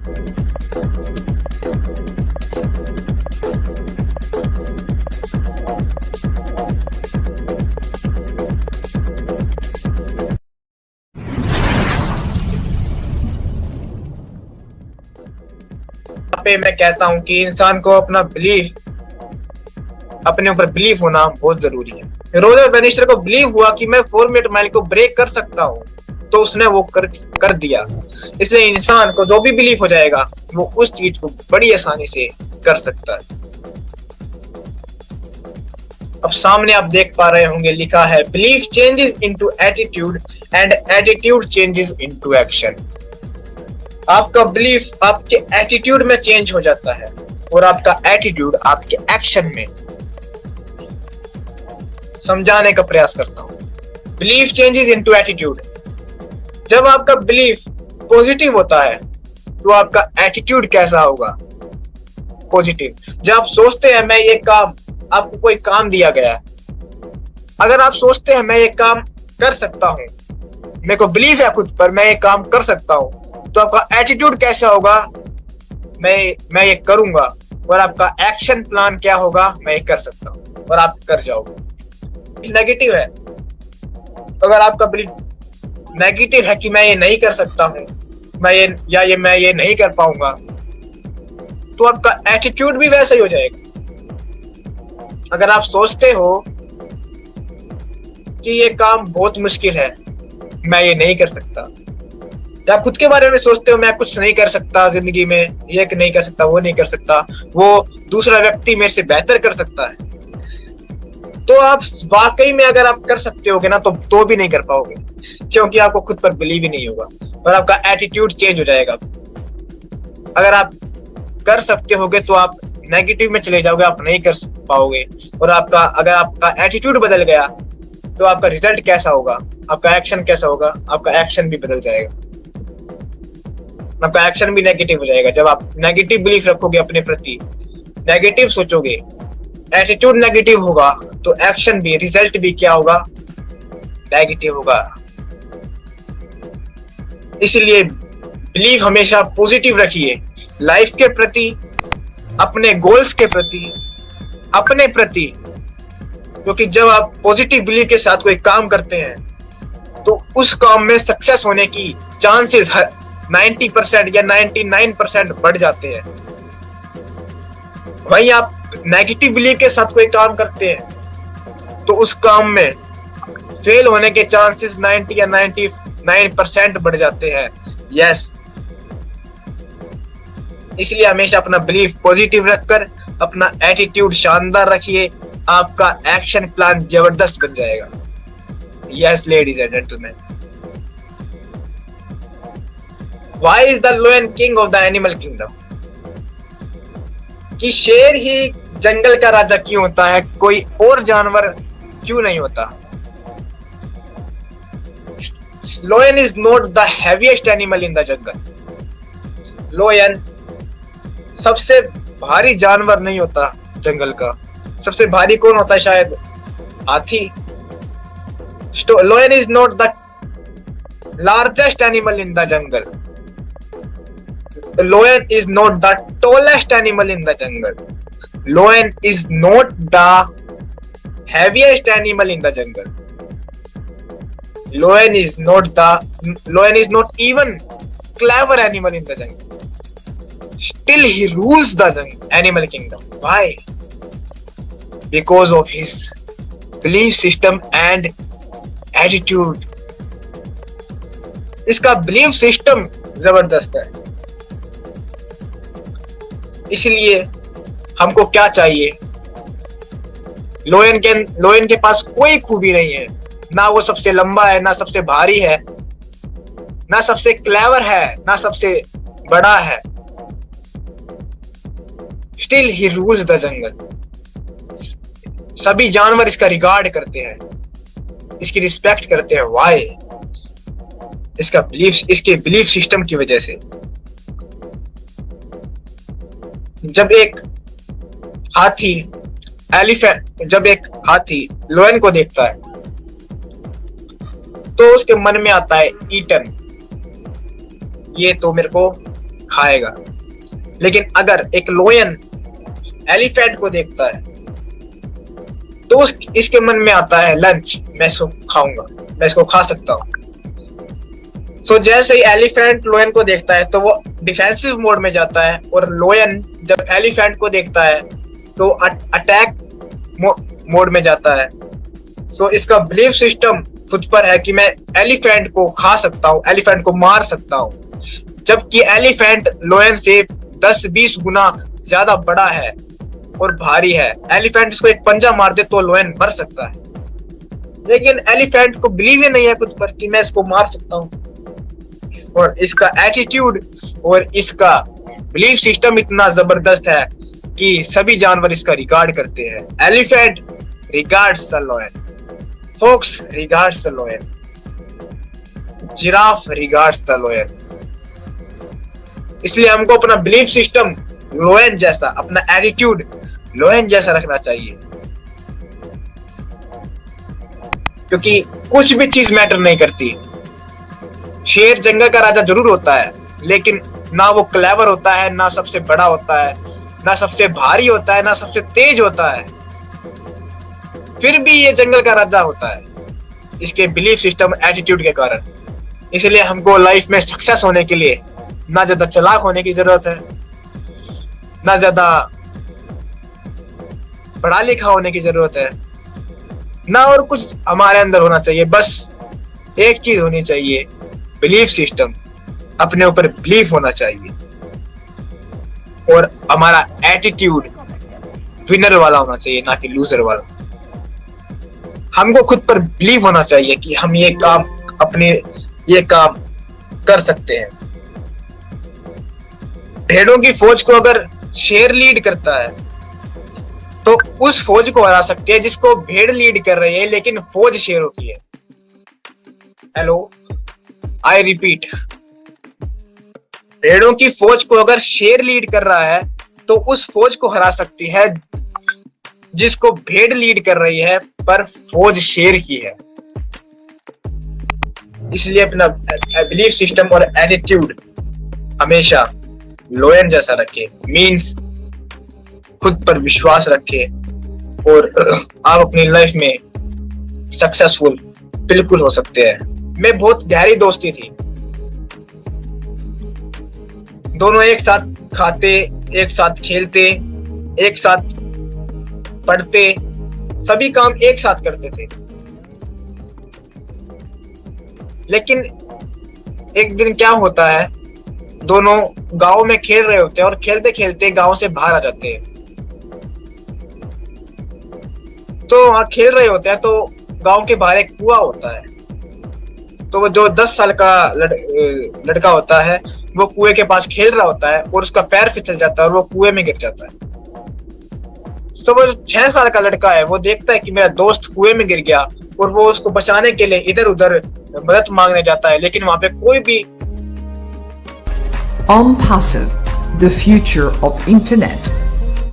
पे मैं कहता हूँ कि इंसान को अपने ऊपर बिलीव होना बहुत जरूरी है। रोजर बैनिस्टर को बिलीव हुआ कि मैं 4 मिनट माइल को ब्रेक कर सकता हूँ, तो उसने वो कर दिया। इसलिए इंसान को जो भी बिलीव हो जाएगा वो उस चीज को बड़ी आसानी से कर सकता है। अब सामने आप देख पा रहे होंगे, लिखा है belief changes into attitude and attitude changes into action. आपका बिलीफ आपके एटीट्यूड में चेंज हो जाता है और आपका एटीट्यूड आपके एक्शन में। समझाने का प्रयास करता हूं। Belief changes into attitude. जब आपका बिलीफ पॉजिटिव होता है तो आपका एटीट्यूड कैसा होगा? पॉजिटिव। जब आप सोचते हैं मैं ये काम, आपको कोई काम दिया गया है, अगर आप सोचते हैं मैं ये काम कर सकता हूं, मेरे को बिलीव है खुद पर, मैं ये काम कर सकता हूं, तो आपका एटीट्यूड कैसा होगा? मैं ये करूंगा। और आपका एक्शन प्लान क्या होगा? मैं ये कर सकता हूं, और आप कर जाओगे। नेगेटिव है, अगर आपका बिलीफ नेगेटिव है कि मैं ये नहीं कर सकता हूं, मैं ये नहीं कर पाऊंगा, तो आपका एटीट्यूड भी वैसा ही हो जाएगा। अगर आप सोचते हो कि ये काम बहुत मुश्किल है, मैं ये नहीं कर सकता, या खुद के बारे में सोचते हो मैं कुछ नहीं कर सकता जिंदगी में, ये नहीं कर सकता, वो नहीं कर सकता, वो दूसरा व्यक्ति मेरे से बेहतर कर सकता है, तो आप वाकई में अगर आप कर सकते होगे ना तो भी नहीं कर पाओगे, क्योंकि आपको खुद पर बिलीव ही नहीं होगा और आपका एटीट्यूड चेंज हो जाएगा। अगर आप कर सकते होगे तो आप नेगेटिव में चले जाओगे, आप नहीं कर पाओगे। और अगर आपका एटीट्यूड बदल गया तो आपका रिजल्ट कैसा होगा? आपका एक्शन कैसा होगा? आपका एक्शन भी बदल जाएगा, आपका एक्शन भी नेगेटिव हो जाएगा। जब आप नेगेटिव बिलीफ रखोगे अपने प्रति, नेगेटिव सोचोगे, एटीट्यूड नेगेटिव होगा, तो एक्शन भी, रिजल्ट भी क्या होगा? नेगेटिव होगा। इसलिए बिलीव हमेशा पॉजिटिव रखिए, लाइफ के प्रति, अपने गोल्स के प्रति, अपने प्रति। क्योंकि जब आप पॉजिटिव बिलीव के साथ कोई काम करते हैं तो उस काम में सक्सेस होने की चांसेस 90% या 99% बढ़ जाते हैं। वहीं आप नेगेटिव बिलीव के साथ कोई काम करते हैं तो उस काम में फेल होने के चांसेस 90 या 99% बढ़ जाते हैं। यस, इसलिए हमेशा अपना बिलीफ पॉजिटिव रखकर अपना एटीट्यूड शानदार रखिए, आपका एक्शन प्लान जबरदस्त बन जाएगा। Yes ladies and gentleman, why is the lion king of the animal kingdom? कि शेर ही जंगल का राजा क्यों होता है, कोई और जानवर क्यों नहीं होता? Lion is not the heaviest animal in the jungle. Lion सबसे भारी जानवर नहीं होता जंगल का। सबसे भारी कौन होता है? शायद हाथी। Lion is not the largest animal in the jungle. Lion is not the tallest animal in the jungle. Lion is not the heaviest animal in the jungle. Lion is not even clever animal in the jungle. Still he rules the animal kingdom. Why? Because of his belief system and attitude. इसका belief system जबरदस्त है। इसलिए हमको क्या चाहिए? Lion के पास कोई खूबी नहीं है, ना वो सबसे लंबा है, ना सबसे भारी है, ना सबसे क्लेवर है, ना सबसे बड़ा है। Still he rules the jungle. सभी जानवर इसका रिगार्ड करते हैं, इसकी रिस्पेक्ट करते हैं। व्हाई? इसके बिलीफ सिस्टम की वजह से। जब एक हाथी लायन को देखता है तो उसके मन में आता है ईटन, ये तो मेरे को खाएगा। लेकिन अगर एक लोयन एलिफेंट को देखता है तो इसके मन में आता है लंच, मैं इसको खाऊंगा, मैं इसको खा सकता हूँ। सो जैसे ही एलिफेंट लोयन को देखता है तो वो डिफेंसिव मोड में जाता है, और लोयन जब एलिफेंट को देखता है तो अटैक मोड में जाता है। सो इसका बिलीफ सिस्टम खुद पर है कि मैं एलिफेंट को खा सकता हूँ, एलिफेंट को मार सकता हूँ, जबकि एलिफेंट लोयन से 10-20 गुना ज्यादा बड़ा है और भारी है। एलिफेंट इसको एक पंजा मार दे तो लोयन मर सकता है, लेकिन एलिफेंट को बिलीव ही नहीं है खुद पर कि मैं इसको मार सकता हूँ। और इसका एटीट्यूड और इसका बिलीफ सिस्टम इतना जबरदस्त है कि सभी जानवर इसका रिगार्ड करते हैं। Elephant regards the lion, fox regards the lion, giraffe regards the lion. इसलिए हमको अपना बिलीफ सिस्टम लोयन जैसा, अपना एटीट्यूड लोयन जैसा रखना चाहिए, क्योंकि कुछ भी चीज मैटर नहीं करती। शेर जंगल का राजा जरूर होता है, लेकिन ना वो क्लेवर होता है, ना सबसे बड़ा होता है, ना सबसे भारी होता है, ना सबसे तेज होता है, फिर भी ये जंगल का राजा होता है इसके बिलीफ सिस्टम, एटीट्यूड के कारण। इसलिए हमको लाइफ में सक्सेस होने के लिए ना ज्यादा चालाक होने की जरूरत है, ना ज्यादा पढ़ा लिखा होने की जरूरत है, ना और कुछ हमारे अंदर होना चाहिए। बस एक चीज होनी चाहिए, बिलीफ सिस्टम, अपने ऊपर बिलीफ होना चाहिए, और हमारा एटीट्यूड विनर वाला होना चाहिए, ना कि लूजर वाला। हमको खुद पर बिलीव होना चाहिए कि हम ये काम कर सकते हैं। भेड़ों की फौज को अगर शेर लीड करता है तो उस फौज को हरा सकते हैं जिसको भेड़ लीड कर रही है, लेकिन फौज शेरों की है। हेलो, आई रिपीट, भेड़ों की फौज को अगर शेर लीड कर रहा है तो उस फौज को हरा सकती है जिसको भेड़ लीड कर रही है, पर फौज शेर की है। इसलिए अपना बिलीफ सिस्टम और एटीट्यूड हमेशा लोयन जैसा रखे, मींस खुद पर विश्वास रखे, और आप अपनी लाइफ में सक्सेसफुल बिल्कुल हो सकते हैं। में बहुत गहरी दोस्ती थी, दोनों एक साथ खाते, एक साथ खेलते, एक साथ पढ़ते, सभी काम एक साथ करते थे। लेकिन एक दिन क्या होता है, दोनों गांव में खेल रहे होते हैं और खेलते खेलते गांव से बाहर आ जाते हैं। तो वहां खेल रहे होते हैं तो गांव के बाहर एक कुआं होता है। तो वो जो 10 साल का लड़का होता है वो कुएं के पास खेल रहा होता है और उसका पैर फिसल जाता है और वो कुएं में गिर जाता है। तो वो 6 साल का लड़का है, वो देखता है कि मेरा दोस्त कुएं में गिर गया, और वो उसको बचाने के लिए इधर उधर मदद मांगने जाता है, लेकिन वहां पे कोई भी। OnPassive, the future of internet.